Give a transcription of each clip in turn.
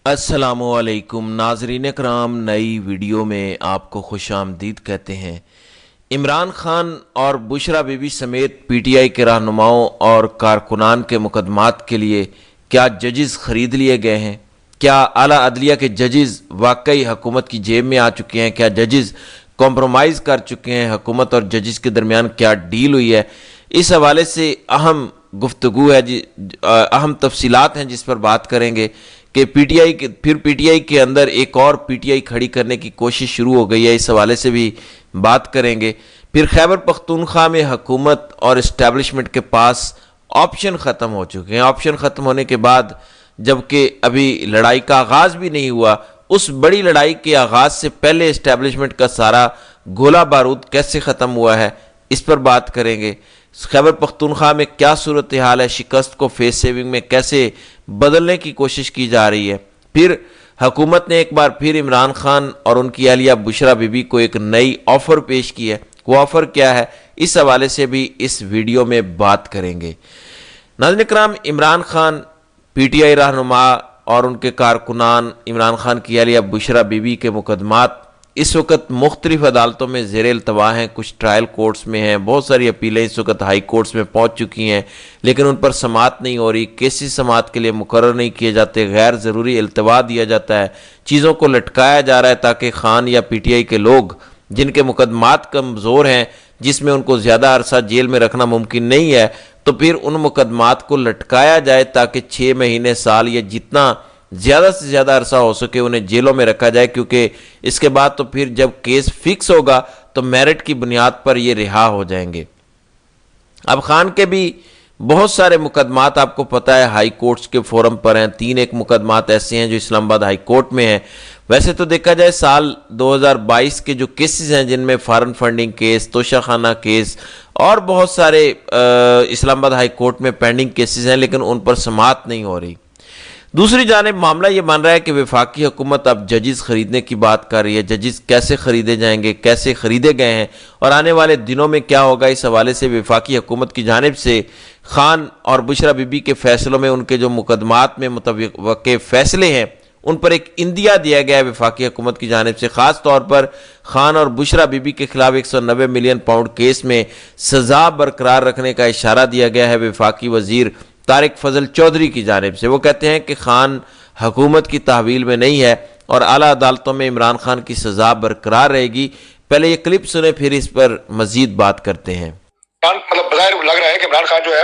السلام علیکم ناظرین کرام، نئی ویڈیو میں آپ کو خوش آمدید کہتے ہیں۔ عمران خان اور بشرا بی بی سمیت پی ٹی آئی کے رہنماؤں اور کارکنان کے مقدمات کے لیے کیا ججز خرید لیے گئے ہیں؟ کیا اعلیٰ عدلیہ کے ججز واقعی حکومت کی جیب میں آ چکے ہیں؟ کیا ججز کمپرومائز کر چکے ہیں؟ حکومت اور ججز کے درمیان کیا ڈیل ہوئی ہے؟ اس حوالے سے اہم گفتگو ہے، اہم تفصیلات ہیں جس پر بات کریں گے کہ پی ٹی آئی کے اندر ایک اور پی ٹی آئی کھڑی کرنے کی کوشش شروع ہو گئی ہے، اس حوالے سے بھی بات کریں گے۔ پھر خیبر پختونخوا میں حکومت اور اسٹیبلشمنٹ کے پاس آپشن ختم ہو چکے ہیں۔ آپشن ختم ہونے کے بعد جبکہ ابھی لڑائی کا آغاز بھی نہیں ہوا، اس بڑی لڑائی کے آغاز سے پہلے اسٹیبلشمنٹ کا سارا گولہ بارود کیسے ختم ہوا ہے، اس پر بات کریں گے۔ خیبر پختونخوا میں کیا صورتحال ہے، شکست کو فیس سیونگ میں کیسے بدلنے کی کوشش کی جا رہی ہے۔ پھر حکومت نے ایک بار پھر عمران خان اور ان کی اہلیہ بشرا بی بی کو ایک نئی آفر پیش کی ہے، وہ آفر کیا ہے، اس حوالے سے بھی اس ویڈیو میں بات کریں گے۔ ناظرین کرام، Imran Khan, P T I رہنما اور ان کے کارکنان، عمران خان کی اہلیہ بشرا بی بی کے مقدمات اس وقت مختلف عدالتوں میں زیر التوا ہیں، کچھ ٹرائل کورٹس میں ہیں، بہت ساری اپیلیں اس وقت ہائی کورٹس میں پہنچ چکی ہیں، لیکن ان پر سماعت نہیں ہو رہی، کیسز سماعت کے لیے مقرر نہیں کیے جاتے، غیر ضروری التوا دیا جاتا ہے، چیزوں کو لٹکایا جا رہا ہے تاکہ خان یا پی ٹی آئی کے لوگ جن کے مقدمات کمزور ہیں، جس میں ان کو زیادہ عرصہ جیل میں رکھنا ممکن نہیں ہے، تو پھر ان مقدمات کو لٹکایا جائے تاکہ 6 مہینے، سال یا جتنا زیادہ سے زیادہ عرصہ ہو سکے انہیں جیلوں میں رکھا جائے، کیونکہ اس کے بعد تو پھر جب کیس فکس ہوگا تو میرٹ کی بنیاد پر یہ رہا ہو جائیں گے۔ اب خان کے بھی بہت سارے مقدمات آپ کو پتہ ہے ہائی کورٹس کے فورم پر ہیں، 3 مقدمات ایسے ہیں جو اسلام آباد ہائی کورٹ میں ہیں۔ ویسے تو دیکھا جائے سال 2022 کے جو کیسز ہیں، جن میں فارن فنڈنگ کیس، توشہ خانہ کیس اور بہت سارے اسلام آباد ہائی کورٹ میں پینڈنگ کیسز ہیں، لیکن ان پر سماعت نہیں ہو رہی۔ دوسری جانب معاملہ یہ بن رہا ہے کہ وفاقی حکومت اب ججز خریدنے کی بات کر رہی ہے۔ ججز کیسے خریدے جائیں گے، کیسے خریدے گئے ہیں اور آنے والے دنوں میں کیا ہوگا، اس حوالے سے وفاقی حکومت کی جانب سے خان اور بشرا بی بی کے فیصلوں میں، ان کے جو مقدمات میں متوقع فیصلے ہیں، ان پر ایک اندیا دیا گیا ہے وفاقی حکومت کی جانب سے۔ خاص طور پر خان اور بشرا بی بی کے خلاف 190 ملین پاؤنڈ کیس میں سزا برقرار رکھنے کا اشارہ دیا گیا ہے وفاقی وزیر طارق فضل چودھری کی جانب سے۔ وہ کہتے ہیں کہ خان حکومت کی تحویل میں نہیں ہے اور اعلیٰ عدالتوں میں عمران خان کی سزا برقرار رہے گی۔ پہلے یہ کلپ سنیں، پھر اس پر مزید بات کرتے ہیں۔ مطلب بظاہر لگ رہا ہے کہ عمران خان جو ہے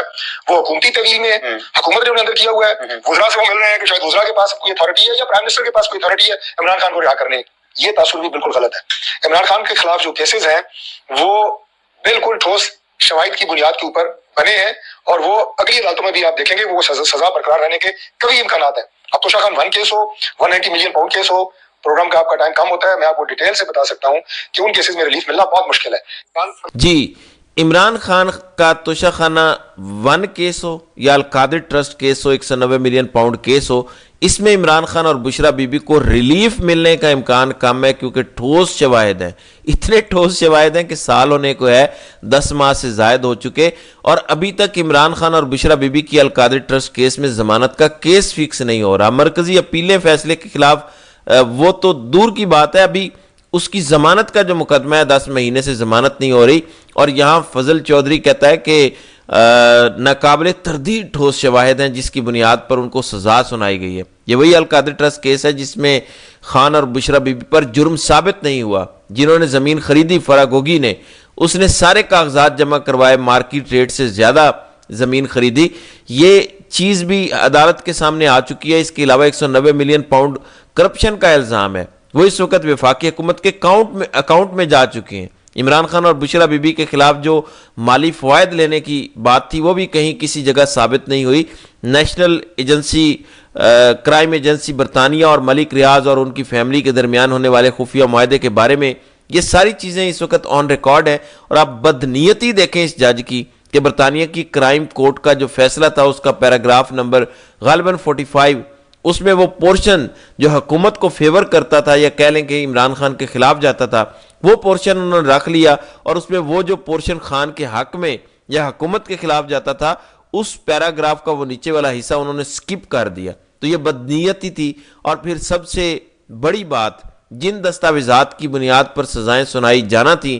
وہ حکومتی طویل میں ہے، حکومت نے انہیں اندر کیا ہوا ہے، وزراء سے وہ مل رہے ہیں کہ شاید وزراء کے پاس کوئی اتھارٹی ہے یا پرائم منسٹر کے پاس کوئی اتھارٹی ہے عمران خان کو رہا کرنے۔ یہ تاثر بھی بالکل غلط ہے۔ عمران خان کے خلاف جو کیسز ہیں وہ بالکل ٹھوس شواہد کی بنیاد کے اوپر بنے ہیں، اور وہ اگلی عدالتوں میں بھی آپ دیکھیں گے وہ سزا برقرار رہنے کے کبھی امکانات ہیں۔ اب توشہ خان 1 کیس ہو، 190 ملین پاؤنڈ کیس ہو، پروگرام کا آپ کا ٹائم کم ہوتا ہے، میں آپ کو ڈیٹیل سے بتا سکتا ہوں کہ ان کیسز میں ریلیف ملنا بہت مشکل ہے۔ جی، عمران خان کا توشہ خانہ 1 کیس ہو یا القادر ٹرسٹ کیس ہو، 190 ملین پاؤنڈ کیس ہو، اس میں عمران خان اور بشرا بی بی کو ریلیف ملنے کا امکان کم ہے، کیونکہ ٹھوس شواہد ہیں، اتنے ٹھوس شواہد ہیں کہ سال ہونے کو ہے، 10 ماہ سے زائد ہو چکے، اور ابھی تک عمران خان اور بشرا بی بی کی القادر ٹرسٹ کیس میں ضمانت کا کیس فکس نہیں ہو رہا۔ مرکزی اپیلیں فیصلے کے خلاف وہ تو دور کی بات ہے، ابھی اس کی ضمانت کا جو مقدمہ ہے 10 مہینے سے ضمانت نہیں ہو رہی، اور یہاں فضل چودھری کہتا ہے کہ ناقابل تردید ٹھوس شواہد ہیں جس کی بنیاد پر ان کو سزا سنائی گئی ہے۔ یہ وہی القادر ٹرسٹ کیس ہے جس میں خان اور بشرا بی بی پر جرم ثابت نہیں ہوا۔ جنہوں نے زمین خریدی، فراگوگی نے، اس نے سارے کاغذات جمع کروائے، مارکیٹ ریٹ سے زیادہ زمین خریدی، یہ چیز بھی عدالت کے سامنے آ چکی ہے۔ اس کے علاوہ 190 ملین پاؤنڈ کرپشن کا الزام ہے، وہ اس وقت وفاقی حکومت کے اکاؤنٹ میں جا چکے ہیں۔ عمران خان اور بشرا بی بی کے خلاف جو مالی فوائد لینے کی بات تھی وہ بھی کہیں کسی جگہ ثابت نہیں ہوئی۔ نیشنل ایجنسی، کرائم ایجنسی برطانیہ اور ملک ریاض اور ان کی فیملی کے درمیان ہونے والے خفیہ معاہدے کے بارے میں یہ ساری چیزیں اس وقت آن ریکارڈ ہیں، اور آپ بدنیتی دیکھیں اس جج کی کہ برطانیہ کی کرائم کورٹ کا جو فیصلہ تھا، اس کا پیراگراف نمبر غالباً 45، اس میں وہ پورشن جو حکومت کو فیور کرتا تھا یا کہہ لیں کہ عمران خان کے خلاف جاتا تھا، وہ پورشن انہوں نے رکھ لیا، اور اس میں وہ جو پورشن خان کے حق میں یا حکومت کے خلاف جاتا تھا، اس پیراگراف کا وہ نیچے والا حصہ انہوں نے سکپ کر دیا۔ تو یہ بدنیتی تھی۔ اور پھر سب سے بڑی بات، جن دستاویزات کی بنیاد پر سزائیں سنائی جانا تھیں،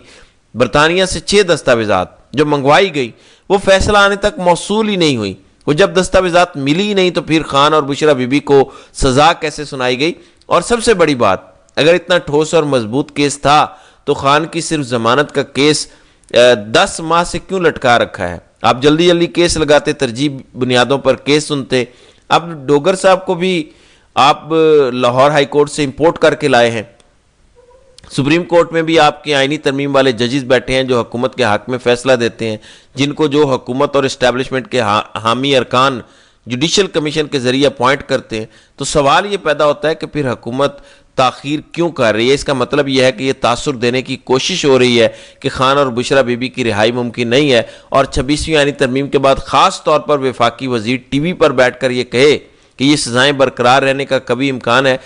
برطانیہ سے 6 دستاویزات جو منگوائی گئی، وہ فیصلہ آنے تک موصول ہی نہیں ہوئی۔ وہ جب دستاویزات ملی ہی نہیں تو پھر خان اور بشرا بی بی کو سزا کیسے سنائی گئی؟ اور سب سے بڑی بات، اگر اتنا ٹھوس اور مضبوط کیس تھا تو خان کی صرف ضمانت کا کیس 10 ماہ سے کیوں لٹکا رکھا ہے؟ آپ جلدی جلدی کیس لگاتے، ترجیح بنیادوں پر کیس سنتے۔ اب ڈوگر صاحب کو بھی آپ لاہور ہائی کورٹ سے امپورٹ کر کے لائے ہیں۔ سپریم کورٹ میں بھی آپ کے آئینی ترمیم والے ججز بیٹھے ہیں جو حکومت کے حق میں فیصلہ دیتے ہیں، جن کو جو حکومت اور اسٹیبلشمنٹ کے حامی ارکان جوڈیشل کمیشن کے ذریعے اپوائنٹ کرتے ہیں۔ تو سوال یہ پیدا ہوتا ہے کہ پھر حکومت تاخیر کیوں کر رہی ہے؟ اس کا مطلب یہ ہے کہ یہ تاثر دینے کی کوشش ہو رہی ہے کہ خان اور بشرا بی بی کی رہائی ممکن نہیں ہے، اور 26ویں آئینی ترمیم کے بعد خاص طور پر وفاقی وزیر ٹی وی پر بیٹھ کر یہ کہے کہ یہ سزائیں برقرار رہنے کا کبھی امکان ہے،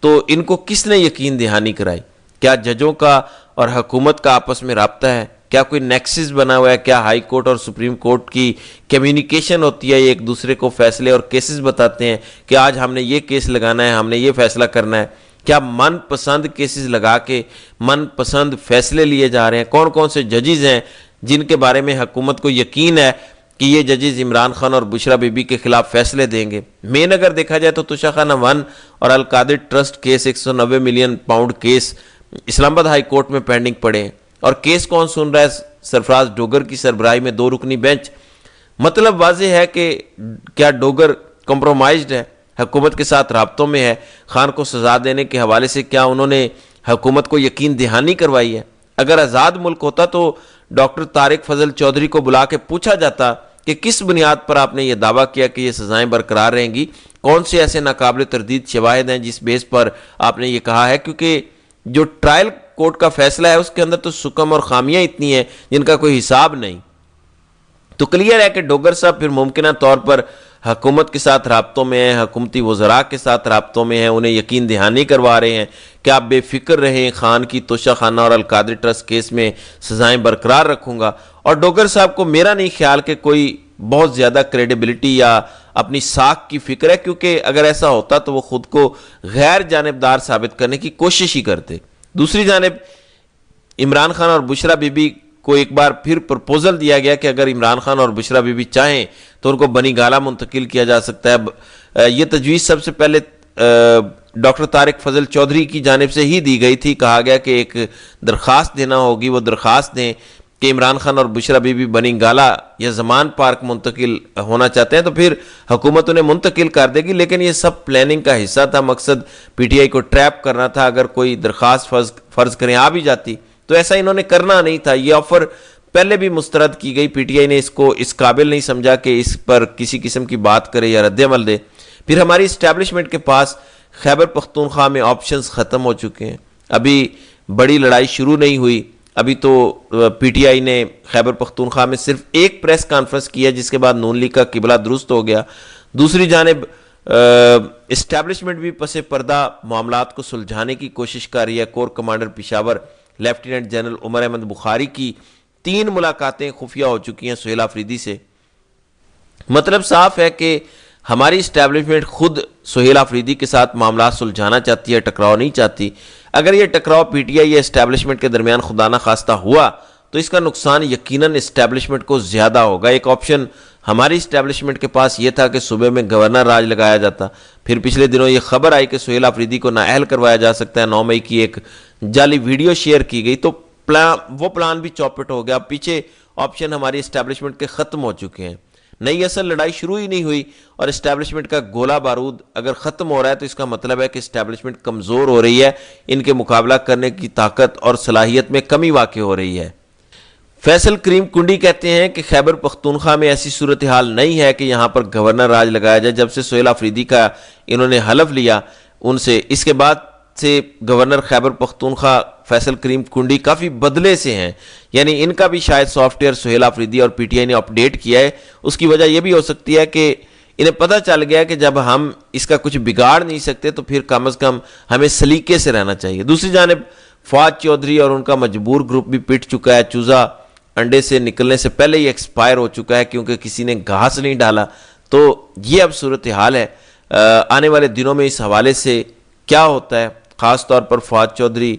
تو ان کو کس نے یقین دہانی کرائی؟ کیا ججوں کا اور حکومت کا آپس میں رابطہ ہے؟ کیا کوئی نیکسس بنا ہوا ہے؟ کیا ہائی کورٹ اور سپریم کورٹ کی کمیونیکیشن ہوتی ہے؟ یہ ایک دوسرے کو فیصلے اور کیسز بتاتے ہیں کہ آج ہم نے یہ کیس لگانا ہے، ہم نے یہ فیصلہ کرنا ہے؟ کیا من پسند کیسز لگا کے من پسند فیصلے لیے جا رہے ہیں؟ کون کون سے ججز ہیں جن کے بارے میں حکومت کو یقین ہے کہ یہ ججز عمران خان اور بشرا بی بی کے خلاف فیصلے دیں گے؟ مین اگر دیکھا جائے تو توشہ خانہ 1 اور Al-Qadir trust case 190 million pound case Islamabad high court میں پینڈنگ پڑے ہیں، اور کیس کون سن رہا ہے؟ سرفراز ڈوگر کی سربراہی میں 2 رکنی بینچ۔ مطلب واضح ہے کہ کیا ڈوگر کمپرومائزڈ ہے، حکومت کے ساتھ رابطوں میں ہے؟ خان کو سزا دینے کے حوالے سے کیا انہوں نے حکومت کو یقین دہانی کروائی ہے؟ اگر آزاد ملک ہوتا تو ڈاکٹر طارق فضل چودھری کو بلا کے پوچھا جاتا کہ کس بنیاد پر آپ نے یہ دعویٰ کیا کہ یہ سزائیں برقرار رہیں گی؟ کون سے ایسے ناقابل تردید شواہد ہیں جس بیس پر آپ نے یہ کہا ہے؟ کیونکہ جو ٹرائل کورٹ کا فیصلہ ہے اس کے اندر تو سکم اور خامیاں اتنی ہیں جن کا کوئی حساب نہیں۔ تو کلیئر ہے کہ ڈوگر صاحب پھر ممکنہ طور پر حکومت کے ساتھ رابطوں میں ہیں، حکومتی وزراء کے ساتھ رابطوں میں ہیں، انہیں یقین دہانی کروا رہے ہیں کہ آپ بے فکر رہیں، خان کی توشہ خانہ اور القادر ٹرسٹ کیس میں سزائیں برقرار رکھوں گا۔ اور ڈوگر صاحب کو میرا نہیں خیال کہ کوئی بہت زیادہ کریڈیبلٹی یا اپنی ساکھ کی فکر ہے، کیونکہ اگر ایسا ہوتا تو وہ خود کو غیر جانبدار ثابت کرنے کی کوشش ہی کرتے۔ دوسری جانب عمران خان اور بشرا بی بی کو ایک بار پھر پرپوزل دیا گیا کہ اگر عمران خان اور بشرا بی بی چاہیں تو ان کو بنی گالہ منتقل کیا جا سکتا ہے۔ یہ تجویز سب سے پہلے ڈاکٹر طارق فضل چودھری کی جانب سے ہی دی گئی تھی۔ کہا گیا کہ ایک درخواست دینا ہوگی، وہ درخواست دیں کہ عمران خان اور بشرا بی بی بنی گالہ یا زمان پارک منتقل ہونا چاہتے ہیں، تو پھر حکومت انہیں منتقل کر دے گی۔ لیکن یہ سب پلاننگ کا حصہ تھا، مقصد پی ٹی آئی کو ٹریپ کرنا تھا۔ اگر کوئی درخواست فرض کریں آ بھی جاتی تو ایسا انہوں نے کرنا نہیں تھا۔ یہ آفر پہلے بھی مسترد کی گئی، پی ٹی آئی نے اس کو اس قابل نہیں سمجھا کہ اس پر کسی قسم کی بات کرے یا رد عمل دے۔ پھر ہماری اسٹیبلشمنٹ کے پاس خیبر پختونخوا میں آپشنز ختم ہو چکے ہیں، ابھی بڑی لڑائی شروع نہیں ہوئی۔ ابھی تو پی ٹی آئی نے خیبر پختونخوا میں صرف ایک پریس کانفرنس کی ہے، جس کے بعد نون لیگ کا قبلہ درست ہو گیا۔ دوسری جانب اسٹیبلشمنٹ بھی پس پردہ معاملات کو سلجھانے کی کوشش کر رہی ہے۔ Corps commander Peshawar lieutenant general Umar Ahmad Bukhari کی 3 ملاقاتیں خفیہ ہو چکی ہیں سہیل آفریدی سے۔ مطلب صاف ہے کہ ہماری اسٹیبلشمنٹ خود سہیل آفریدی کے ساتھ معاملات سلجھانا چاہتی ہے، ٹکراؤ نہیں چاہتی۔ اگر یہ ٹکراؤ پی ٹی آئی یا اسٹیبلشمنٹ کے درمیان خدا نہ خواستہ ہوا تو اس کا نقصان یقیناً اسٹیبلشمنٹ کو زیادہ ہوگا۔ ایک آپشن ہماری اسٹیبلشمنٹ کے پاس یہ تھا کہ صوبے میں گورنر راج لگایا جاتا، پھر پچھلے دنوں یہ خبر آئی کہ سہیل آفریدی کو نااہل کروایا جا سکتا ہے۔ 9 مئی کی ایک جعلی ویڈیو شیئر کی گئی تو وہ پلان بھی چوپٹ ہو گیا۔ پیچھے آپشن ہماری اسٹیبلشمنٹ کے ختم ہو چکے ہیں۔ نئی اصل لڑائی شروع ہی نہیں ہوئی اور اسٹیبلشمنٹ کا گولہ بارود اگر ختم ہو رہا ہے تو اس کا مطلب ہے کہ اسٹیبلشمنٹ کمزور ہو رہی ہے، ان کے مقابلہ کرنے کی طاقت اور صلاحیت میں کمی واقع ہو رہی ہے۔ فیصل کریم کنڈی کہتے ہیں کہ خیبر پختونخوا میں ایسی صورتحال نہیں ہے کہ یہاں پر گورنر راج لگایا جائے۔ جب سے سہیل آفریدی کا انہوں نے حلف لیا ان سے، اس کے بعد سے گورنر خیبر پختونخوا فیصل کریم کنڈی کافی بدلے سے ہیں، یعنی ان کا بھی شاید سافٹ ویئر سہیل آفریدی اور پی ٹی آئی نے اپڈیٹ کیا ہے۔ اس کی وجہ یہ بھی ہو سکتی ہے کہ انہیں پتہ چل گیا کہ جب ہم اس کا کچھ بگاڑ نہیں سکتے تو پھر کم از کم ہمیں سلیقے سے رہنا چاہیے۔ دوسری جانب فواد چودھری اور ان کا مجبور گروپ بھی پٹ چکا ہے۔ چوزہ انڈے سے نکلنے سے پہلے ہی ایکسپائر ہو چکا ہے کیونکہ کسی نے گھاس نہیں ڈالا۔ تو یہ اب صورتحال ہے۔ آنے والے دنوں میں اس حوالے سے کیا ہوتا ہے. خاص طور پر فواد چودھری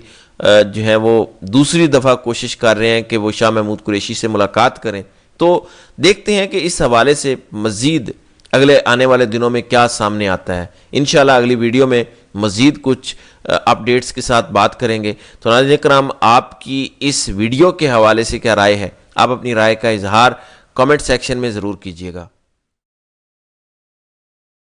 جو ہیں وہ دوسری دفعہ کوشش کر رہے ہیں کہ وہ شاہ محمود قریشی سے ملاقات کریں. تو دیکھتے ہیں کہ اس حوالے سے مزید اگلے آنے والے دنوں میں کیا سامنے آتا ہے. انشاءاللہ اگلی ویڈیو میں مزید کچھ اپڈیٹس کے ساتھ بات کریں گے. تو ناظرین کرام، آپ کی اس ویڈیو کے حوالے سے کیا رائے ہے؟ آپ اپنی رائے کا اظہار کامنٹ سیکشن میں ضرور کیجیے گا.